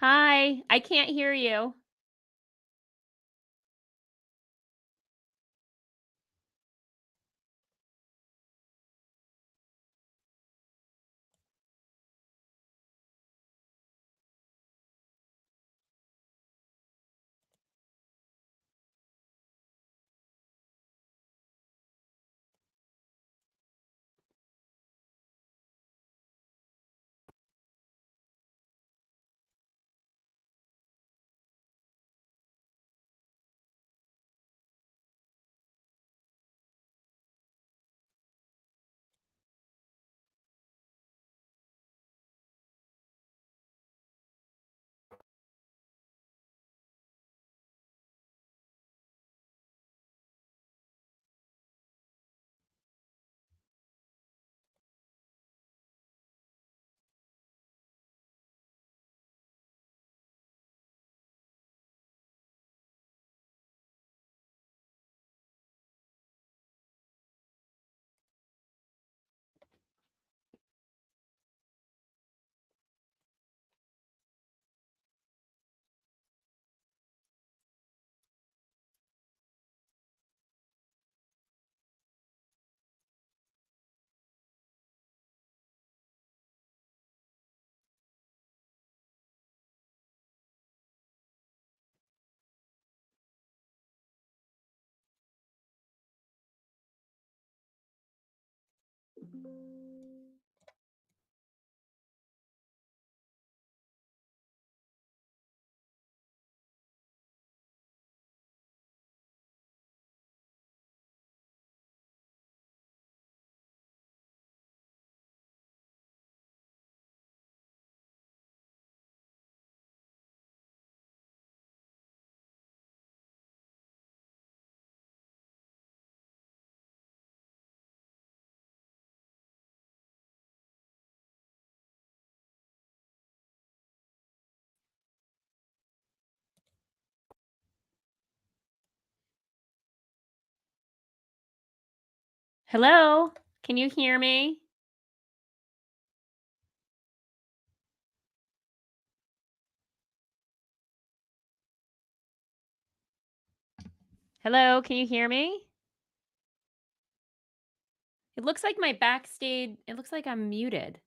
Hi, I can't hear you. Hello, can you hear me? Hello, can you hear me? It looks like my backstage it looks like I'm muted.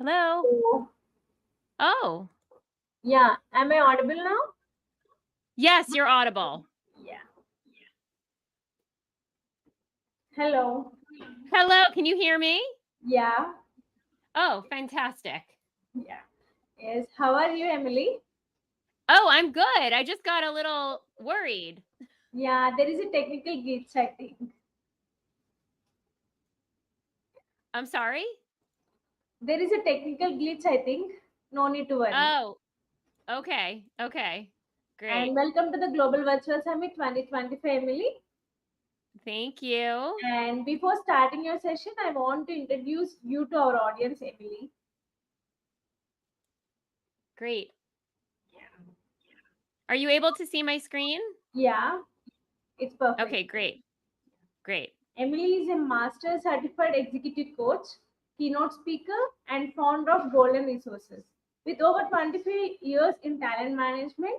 Hello? Oh, Oh, yeah. Am I audible now? yes, you're audible. Yeah. Hello. Hello, can you hear me? Yeah. Oh, fantastic. Yeah. Yes. How are you, Emily? Oh, I'm good. I just got a little worried. Yeah, there is a technical glitch, I think. I'm sorry? There is a technical glitch, I think. No need to worry. Oh, okay. Okay. Great. welcome to the Global Virtual Summit 2025, Emily. Thank you. And before starting your session, I want to introduce you to our audience, Emily. Great. Are you able to see my screen? Yeah, it's perfect. Okay, great. Great. Emily is a master certified executive coach, keynote speaker, and founder of Golden Resources. With over 25 years in talent management,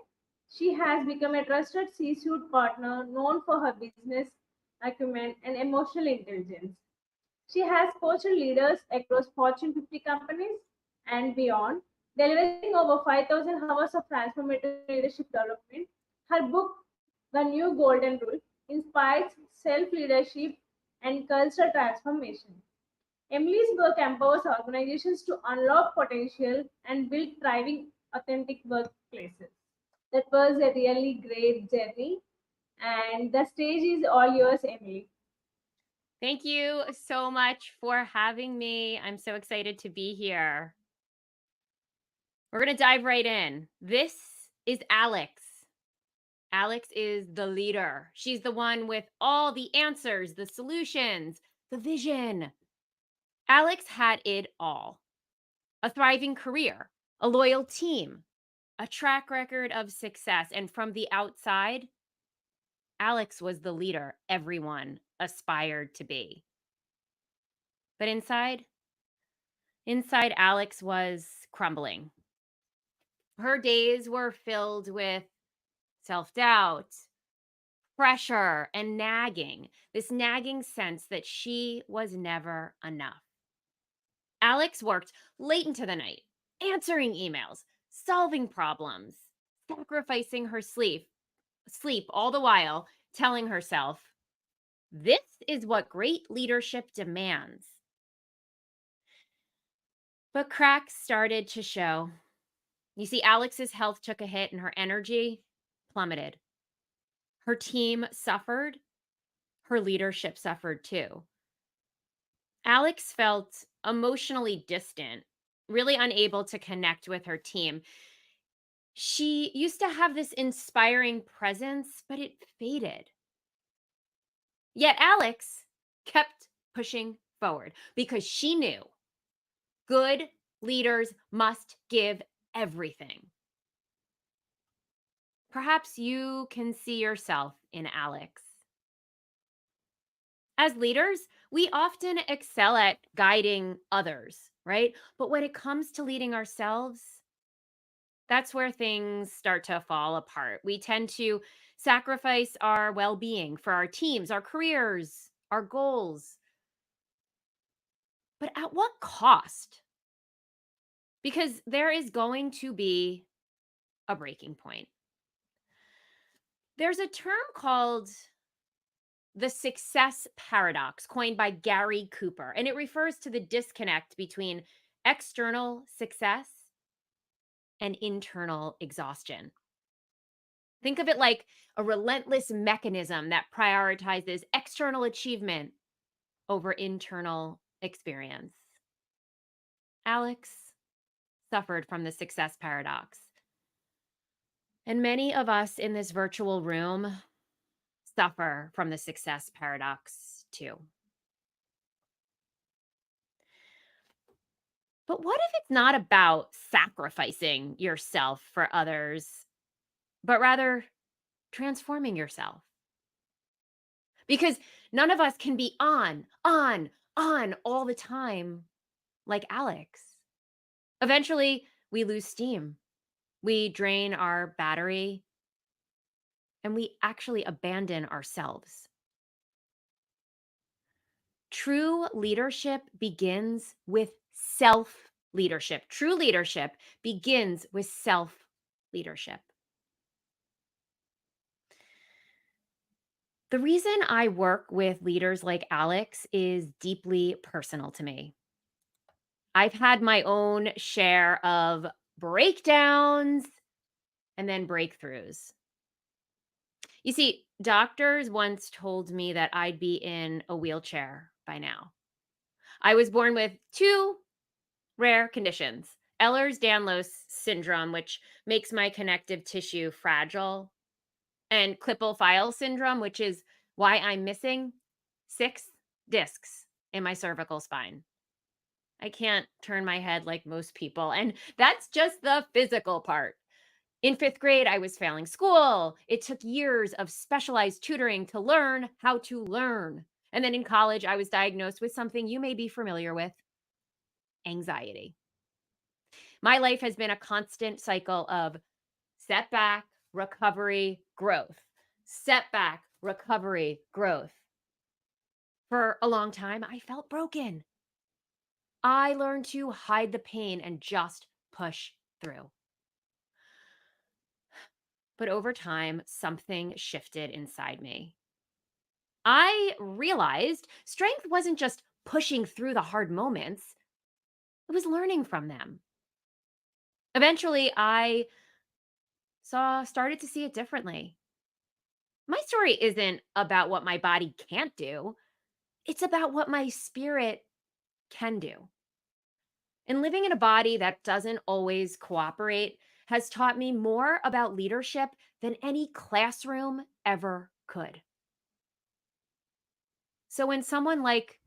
she has become a trusted C-suite partner known for her business acumen and emotional intelligence. She has coached leaders across Fortune 50 companies and beyond, delivering over 5,000 hours of transformative leadership development. Her book, The New Golden Rule, inspires self leadership and cultural transformation. Emily's work empowers organizations to unlock potential and build thriving, authentic workplaces. That was a really great journey, and the stage is all yours, Emily. Thank you so much for having me. I'm so excited to be here. We're going to dive right in. This is Alex. Alex is the leader. She's the one with all the answers, the solutions, the vision. Alex had it all: a thriving career, a loyal team, a track record of success. And from the outside, Alex was the leader everyone aspired to be. But inside Alex was crumbling. Her days were filled with self-doubt, pressure, and nagging, this nagging sense that she was never enough. Alex worked late into the night, answering emails, solving problems, sacrificing her sleep all the while telling herself, this is what great leadership demands. But cracks started to show. You see, Alex's health took a hit and her energy plummeted. Her team suffered. Her leadership suffered too. Alex felt emotionally distant, really unable to connect with her team. She used to have this inspiring presence, but it faded. Yet Alex kept pushing forward because she knew good leaders must give everything. Perhaps you can see yourself in Alex. As leaders, we often excel at guiding others, right? But when it comes to leading ourselves, that's where things start to fall apart. We tend to sacrifice our well being for our teams, our careers, our goals. But at what cost? Because there is going to be a breaking point. There's a term called the success paradox, coined by Gary Cooper, and it refers to the disconnect between external success and internal exhaustion. Think of it like a relentless mechanism that prioritizes external achievement over internal experience. Alex suffered from the success paradox. And many of us in this virtual room suffer from the success paradox too. But what if it's not about sacrificing yourself for others, but rather transforming yourself? Because none of us can be on all the time like Alex. Eventually, we lose steam. We drain our battery, and we actually abandon ourselves. True leadership begins with self-leadership. True leadership begins with self-leadership. The reason I work with leaders like Alex is deeply personal to me. I've had my own share of breakdowns and then breakthroughs. You see, doctors once told me that I'd be in a wheelchair by now. I was born with two rare conditions: Ehlers-Danlos syndrome, which makes my connective tissue fragile, and Klippel-Feil syndrome, which is why I'm missing 6 discs in my cervical spine. I can't turn my head like most people, and that's just the physical part. In 5th grade, I was failing school. It took years of specialized tutoring to learn how to learn. And then in college, I was diagnosed with something you may be familiar with: anxiety. My life has been a constant cycle of setback, recovery, growth. Setback, recovery, growth. For a long time, I felt broken. I learned to hide the pain and just push through. But over time, something shifted inside me. I realized strength wasn't just pushing through the hard moments, it was learning from them. Eventually, I started to see it differently. My story isn't about what my body can't do, it's about what my spirit can do. And living in a body that doesn't always cooperate has taught me more about leadership than any classroom ever could. So when someone like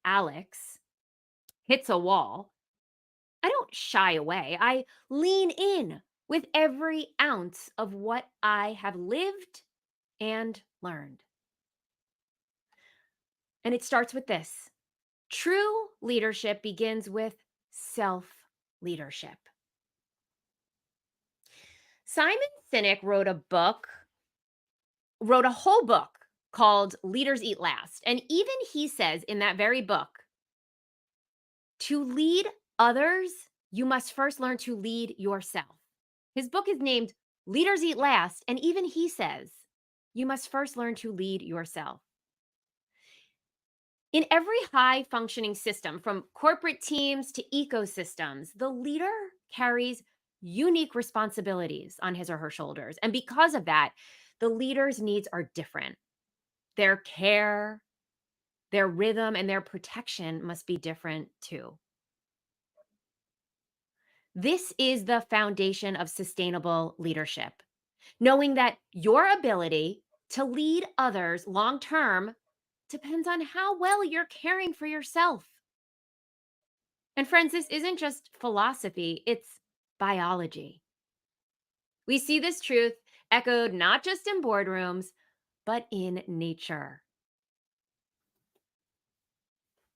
Alex hits a wall, I don't shy away. I lean in with every ounce of what I have lived and learned. And it starts with this: true leadership begins with self leadership. Simon Sinek wrote a whole book called Leaders Eat Last. And even he says in that very book, to lead others, you must first learn to lead yourself. His book is named Leaders Eat Last. And even he says, you must first learn to lead yourself. In every high functioning system, from corporate teams to ecosystems, the leader carries unique responsibilities on his or her shoulders. And because of that, the leader's needs are different. Their care, their rhythm, and their protection must be different too. This is the foundation of sustainable leadership, knowing that your ability to lead others long term depends on how well you're caring for yourself. And friends, this isn't just philosophy, it's biology. We see this truth echoed not just in boardrooms, but in nature.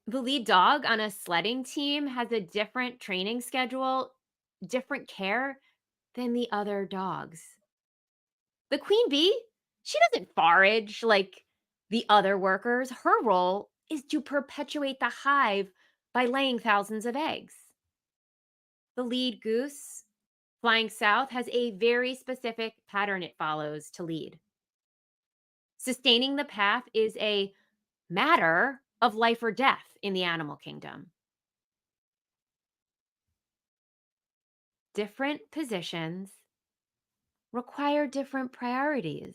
The lead dog on a sledding team has a different training schedule, different care than the other dogs. The queen bee, she doesn't forage like the other workers. Her role is to perpetuate the hive by laying thousands of eggs. The lead goose, flying south, has a very specific pattern it follows to lead. Sustaining the path is a matter of life or death in the animal kingdom. Different positions require different priorities.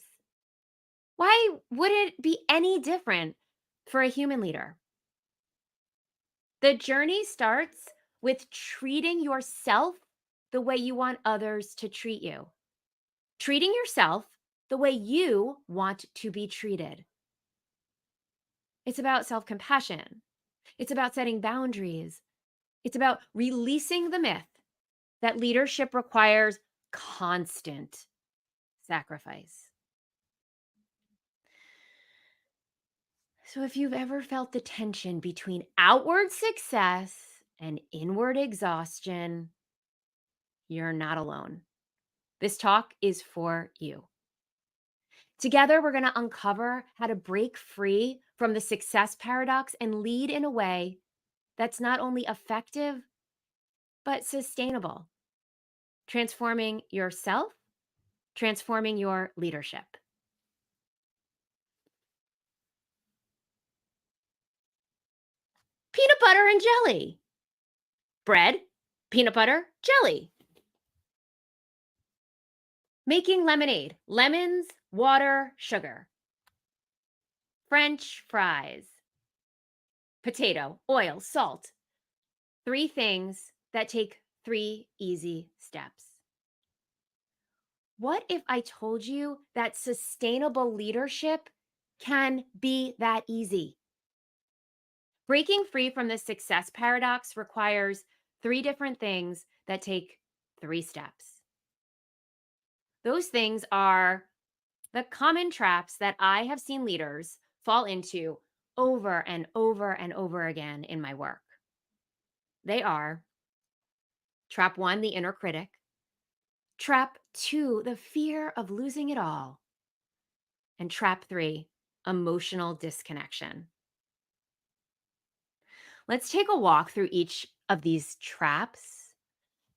Why would it be any different for a human leader? The journey starts with treating yourself the way you want others to treat you. Treating yourself the way you want to be treated. It's about self-compassion. It's about setting boundaries. It's about releasing the myth that leadership requires constant sacrifice. So if you've ever felt the tension between outward success and inward exhaustion, you're not alone. This talk is for you. Together, we're going to uncover how to break free from the success paradox and lead in a way that's not only effective, but sustainable, transforming yourself, transforming your leadership. Peanut butter and jelly. Bread, peanut butter, jelly. Making lemonade: lemons, water, sugar. French fries. Potato, oil, salt. 3 things that take 3 easy steps. What if I told you that sustainable leadership can be that easy? Breaking free from the success paradox requires 3 different things that take 3 steps. Those things are the common traps that I have seen leaders fall into over and over and over again in my work. They are trap 1, the inner critic, trap 2, the fear of losing it all, and trap 3, emotional disconnection. Let's take a walk through each of these traps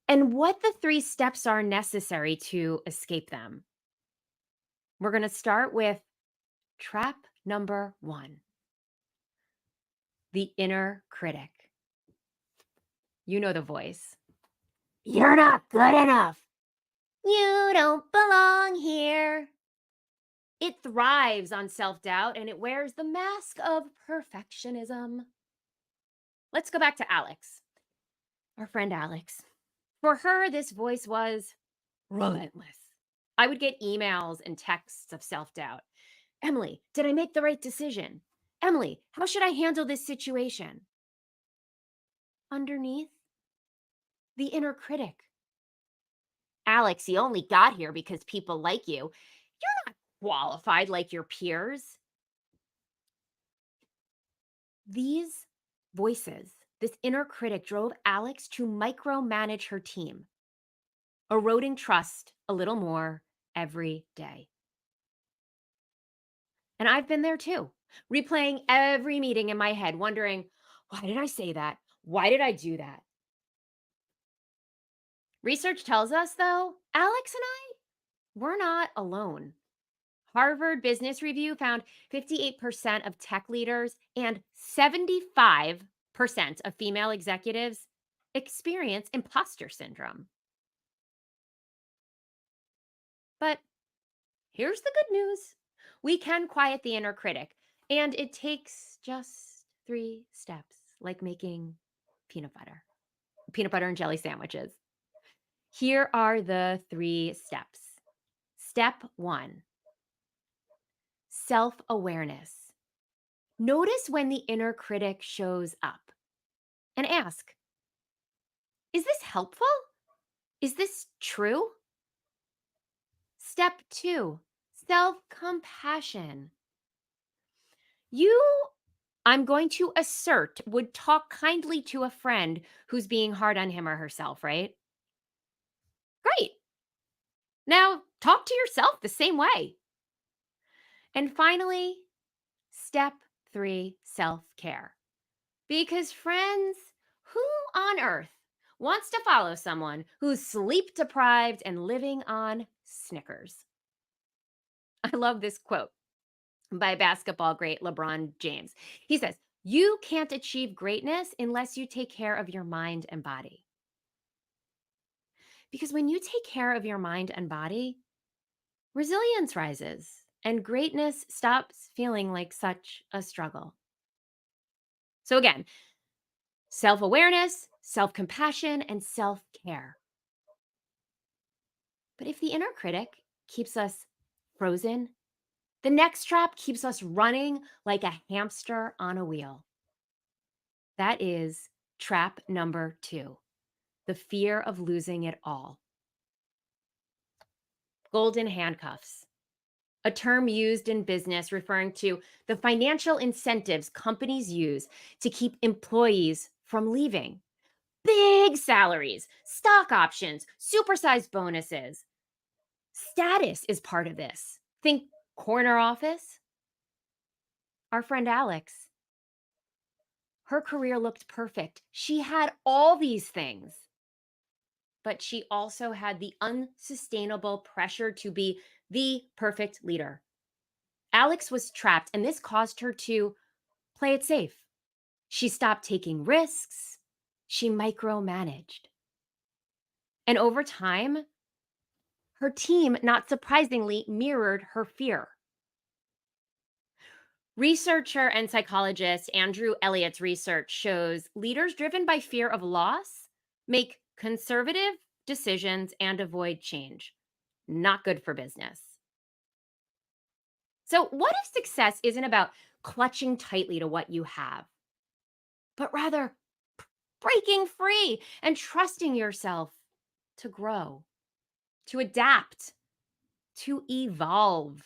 and what the 3 steps are necessary to escape them. We're going to start with trap number 1, the inner critic. You know the voice. You're not good enough. You don't belong here. It thrives on self-doubt and it wears the mask of perfectionism. Let's go back to Alex, our friend Alex. For her, this voice was relentless. I would get emails and texts of self-doubt. Emily, did I make the right decision? Emily, how should I handle this situation? Underneath, the inner critic. Alex, you only got here because people like you. You're not qualified like your peers. These voices, this inner critic, drove Alex to micromanage her team, eroding trust a little more every day. And I've been there too, replaying every meeting in my head, wondering, why did I say that? Why did I do that? Research tells us, though, Alex and I, we're not alone. Harvard Business Review found 58% of tech leaders and 75% of female executives experience imposter syndrome. But here's the good news. We can quiet the inner critic, and it takes just 3 steps, like making peanut butter and jelly sandwiches. Here are the 3 steps. Step 1, self-awareness. Notice when the inner critic shows up and ask, is this helpful? Is this true? Step 2, self-compassion. You, I'm going to assert, would talk kindly to a friend who's being hard on him or herself, right? Great. Now talk to yourself the same way. And finally, step 3, self-care. Because friends, who on earth wants to follow someone who's sleep deprived and living on Snickers? I love this quote by basketball great LeBron James. He says, "You can't achieve greatness unless you take care of your mind and body." Because when you take care of your mind and body, resilience rises and greatness stops feeling like such a struggle. So again, self-awareness, self-compassion, and self-care. But if the inner critic keeps us frozen, the next trap keeps us running like a hamster on a wheel. That is trap number 2, the fear of losing it all. Golden handcuffs, a term used in business referring to the financial incentives companies use to keep employees from leaving. Big salaries, stock options, supersized bonuses. Status is part of this. Think corner office. Our friend Alex, her career looked perfect. She had all these things, but she also had the unsustainable pressure to be the perfect leader. Alex was trapped, and this caused her to play it safe. She stopped taking risks. She micromanaged. And over time, her team, not surprisingly, mirrored her fear. Researcher and psychologist Andrew Elliott's research shows leaders driven by fear of loss make conservative decisions and avoid change. Not good for business. So, what if success isn't about clutching tightly to what you have, but rather breaking free and trusting yourself to grow, to adapt, to evolve?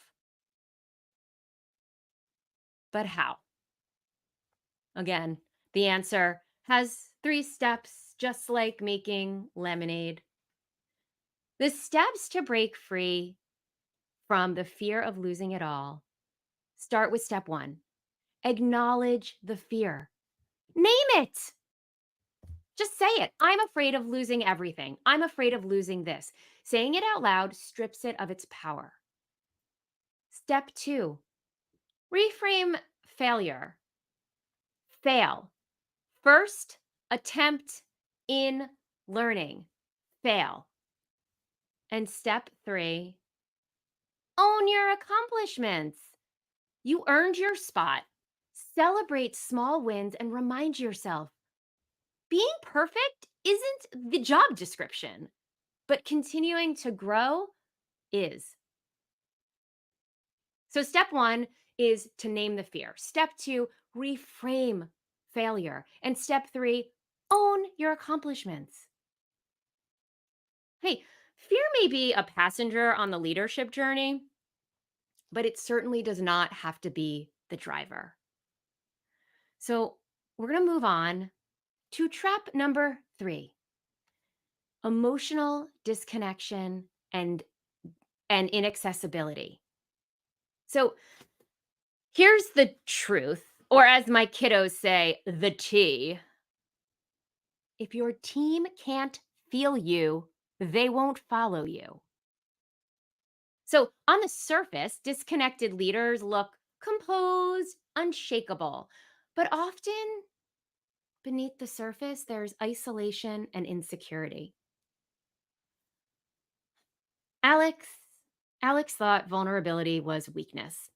But how? Again, the answer has 3 steps, just like making lemonade. The steps to break free from the fear of losing it all start with step 1. Acknowledge the fear. Name it. Just say it. I'm afraid of losing everything. I'm afraid of losing this. Saying it out loud strips it of its power. Step 2. Reframe failure. Fail. First attempt in learning. Fail. And step 3. Own your accomplishments. You earned your spot. Celebrate small wins and remind yourself being perfect isn't the job description, but continuing to grow is. So, step 1 is to name the fear. Step 2, reframe failure. And step 3, own your accomplishments. Hey, fear may be a passenger on the leadership journey, but it certainly does not have to be the driver. So, we're going to move on to trap number 3, emotional disconnection and inaccessibility. So, here's the truth, or as my kiddos say, the tea. If your team can't feel you, they won't follow you. So, on the surface, disconnected leaders look composed, unshakable, but often beneath the surface, there's isolation and insecurity. Alex, Alex thought vulnerability was weakness.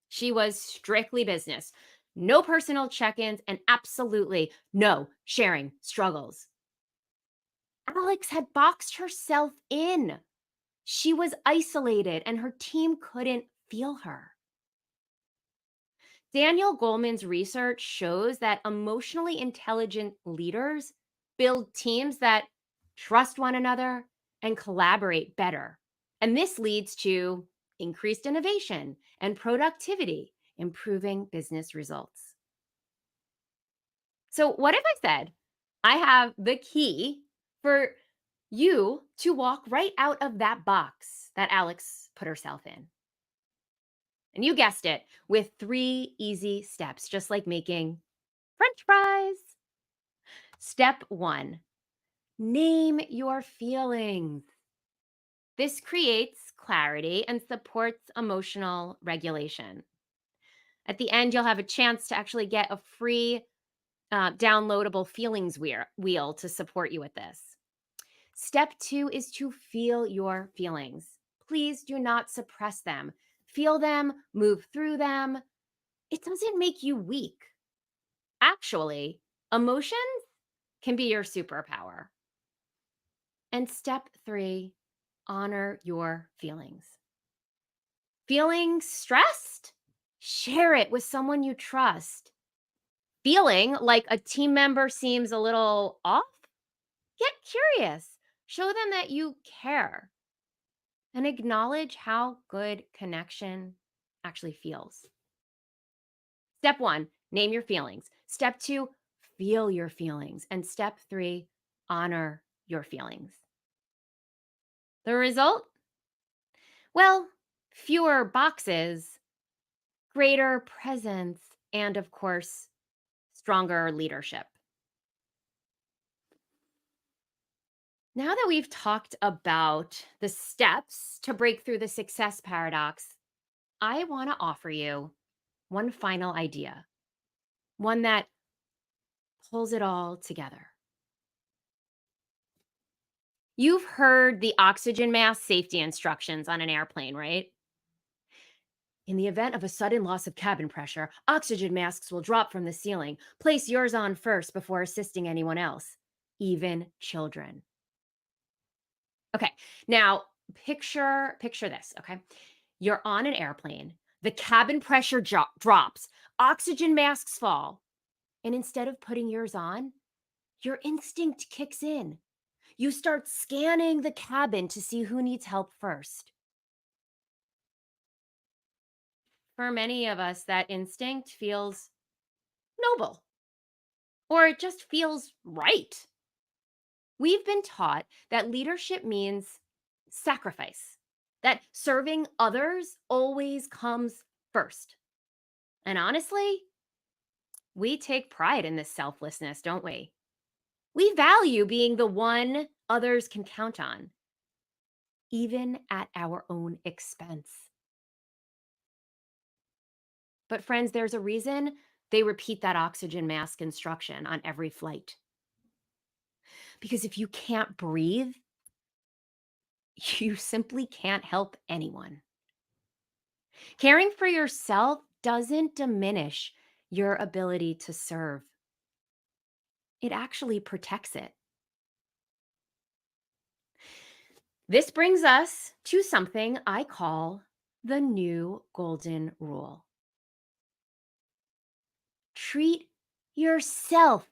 She was strictly business, no personal check ins, and absolutely no sharing struggles. Alex had boxed herself in. She was isolated and her team couldn't feel her. Daniel Goleman's research shows that emotionally intelligent leaders build teams that trust one another and collaborate better. And this leads to increased innovation and productivity, improving business results. So, what if I said, I have the key for you to walk right out of that box that Alex put herself in? And you guessed it, with 3 easy steps, just like making French fries. Step 1, name your feelings. This creates clarity and supports emotional regulation. At the end, you'll have a chance to actually get a free downloadable feelings wheel to support you with this. Step 2 is to feel your feelings. Please do not suppress them. Feel them, move through them. It doesn't make you weak. Actually, emotions can be your superpower. And step 3, honor your feelings. Feeling stressed? Share it with someone you trust. Feeling like a team member seems a little off? Get curious. Show them that you care and acknowledge how good connection actually feels. Step 1, name your feelings. Step 2, feel your feelings. And step 3, honor your feelings. The result? Well, fewer boxes, greater presence, and of course, stronger leadership. Now that we've talked about the steps to break through the success paradox, I want to offer you one final idea, one that pulls it all together. You've heard the oxygen mask safety instructions on an airplane, right? In the event of a sudden loss of cabin pressure, oxygen masks will drop from the ceiling. Place yours on first before assisting anyone else. even children. Okay, now picture this, okay? You're on an airplane, the cabin pressure drops, oxygen masks fall, and instead of putting yours on, your instinct kicks in. You start scanning the cabin to see who needs help first. For many of us, that instinct feels noble, or it just feels right. We've been taught that leadership means sacrifice, that serving others always comes first. And honestly, we take pride in this selflessness, don't we? We value being the one others can count on, even at our own expense. But friends, there's a reason they repeat that oxygen mask instruction on every flight. Because if you can't breathe, you simply can't help anyone. Caring for yourself doesn't diminish your ability to serve. It actually protects it. This brings us to something I call the new golden rule. Treat yourself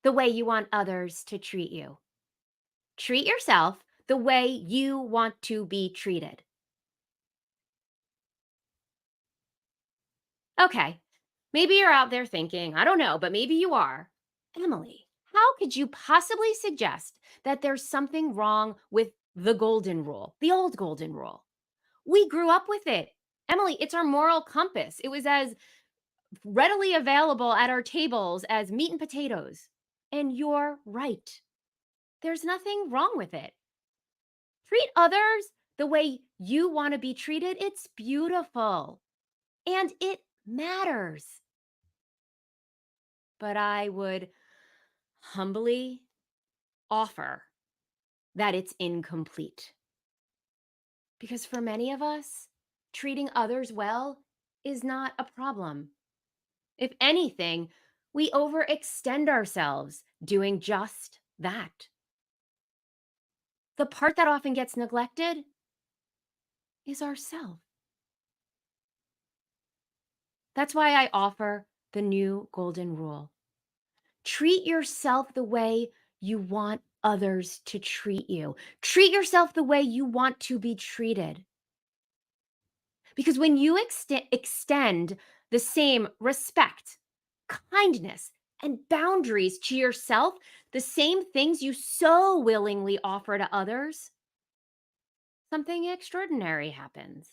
the way you want others to treat you. Treat yourself the way you want to be treated. Okay, maybe you're out there thinking, I don't know, but maybe you are. Emily, how could you possibly suggest that there's something wrong with the golden rule, the old golden rule? We grew up with it. Emily, it's our moral compass. It was as readily available at our tables as meat and potatoes. And you're right. There's nothing wrong with it. Treat others the way you want to be treated. It's beautiful and it matters. But I would humbly offer that it's incomplete. Because for many of us, treating others well is not a problem. If anything, we overextend ourselves doing just that. The part that often gets neglected is ourself. That's why I offer the new golden rule. Treat yourself the way you want others to treat you. Treat yourself the way you want to be treated. Because when you extend the same respect, kindness, and boundaries to yourself, the same things you so willingly offer to others, something extraordinary happens.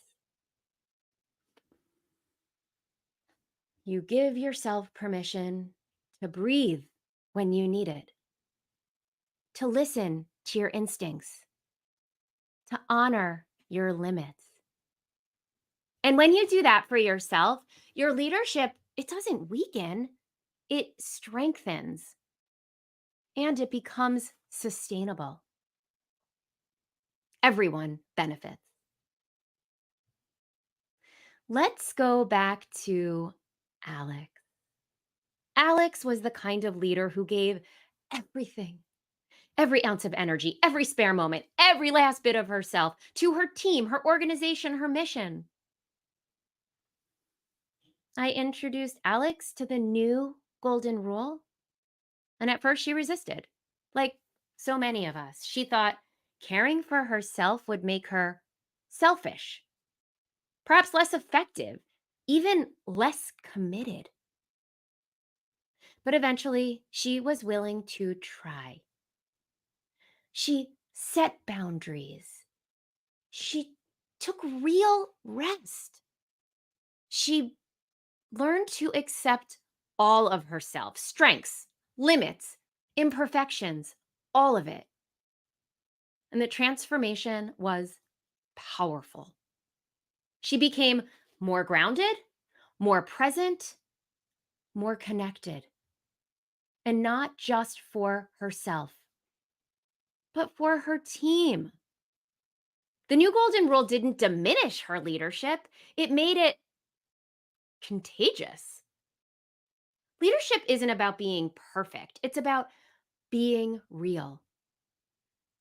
You give yourself permission to breathe when you need it, to listen to your instincts, to honor your limits. And when you do that for yourself, your leadership, it doesn't weaken, it strengthens, and it becomes sustainable. Everyone benefits. Let's go back to Alex. Alex was the kind of leader who gave everything, every ounce of energy, every spare moment, every last bit of herself to her team, her organization, her mission. I introduced Alex to the new golden rule, and at first she resisted. Like so many of us, she thought caring for herself would make her selfish, perhaps less effective, even less committed. But eventually, she was willing to try. She set boundaries. She took real rest. She learned to accept all of herself, strengths, limits, imperfections, all of it. And the transformation was powerful. She became more grounded, more present, more connected. And not just for herself, but for her team. The new golden rule didn't diminish her leadership, it made it contagious. Leadership isn't about being perfect, it's about being real.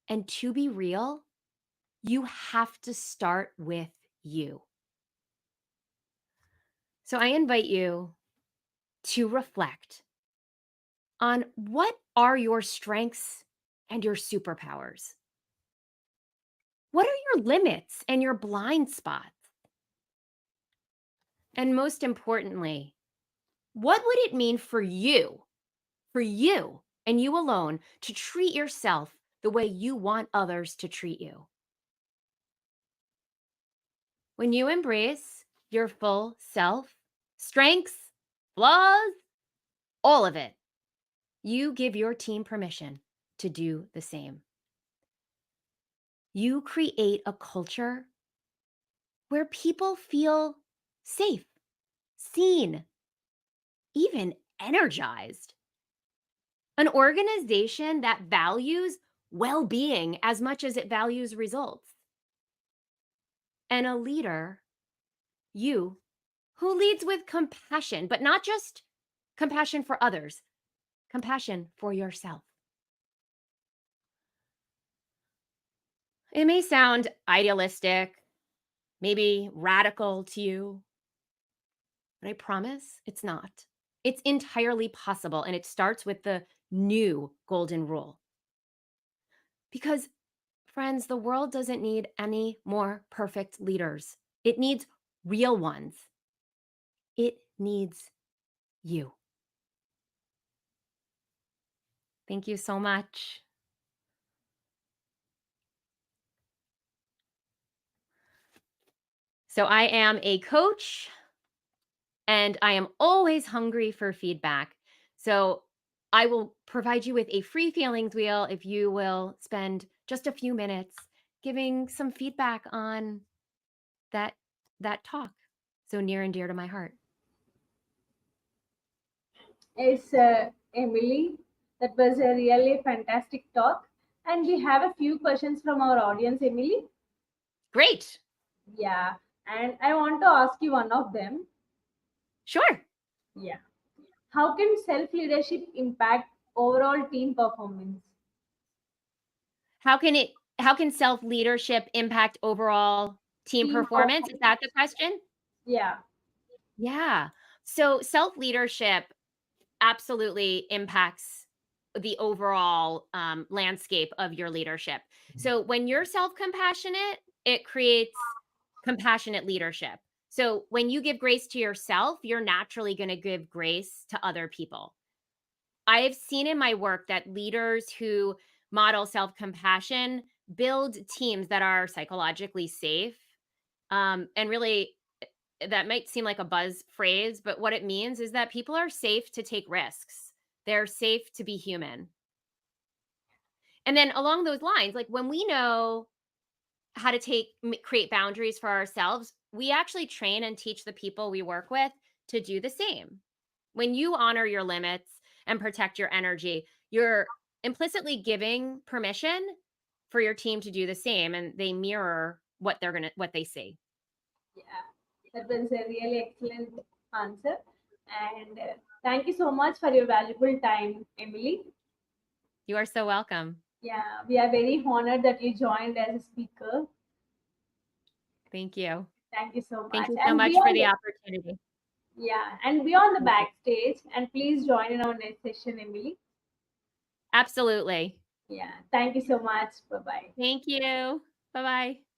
And to be real, you have to start with you. So I invite you to reflect on what are your strengths and your superpowers? What are your limits and your blind spots? And most importantly, what would it mean for you and you alone to treat yourself the way you want others to treat you? When you embrace your full self, strengths, flaws, all of it, you give your team permission to do the same. You create a culture where people feel safe, seen, even energized. An organization that values well being as much as it values results. And a leader, you, who leads with compassion, but not just compassion for others, compassion for yourself. It may sound idealistic, maybe radical to you, but I promise it's not. It's entirely possible, and it starts with the new golden rule. Because, friends, the world doesn't need any more perfect leaders. It needs real ones. It needs you. Thank you so much. So I am a coach, and I am always hungry for feedback. So I will provide you with a free feelings wheel if you will spend just a few minutes giving some feedback on that talk so near and dear to my heart. Yes, Emily, that was a really fantastic talk. And we have a few questions from our audience, Emily. Great. Yeah, and I want to ask you one of them. Sure. Yeah. How can self leadership impact overall team performance? How can self leadership impact overall team Team performance? Is that the question? Yeah. Yeah. So self leadership absolutely impacts the overall landscape of your leadership. So when you're self compassionate, it creates compassionate leadership. So when you give grace to yourself, you're naturally going to give grace to other people. I have seen in my work that leaders who model self compassion build teams that are psychologically safe. And really, that might seem like a buzz phrase, but what it means is that people are safe to take risks. They're safe to be human. And then along those lines, like when we know how to create boundaries for ourselves, we actually train and teach the people we work with to do the same. When you honor your limits and protect your energy, you're implicitly giving permission for your team to do the same, and they mirror what they see. Yeah, that was a really excellent answer. And thank you so much for your valuable time, Emily. You are so welcome. Yeah, we are very honored that you joined as a speaker. Thank you. Thank you so Thank much. you so And much for beyond the the, opportunity. yeah, and beyond the backstage, and please join in our next session, Emily. Absolutely. Yeah, thank you so much. Bye bye. Thank you. Bye-bye.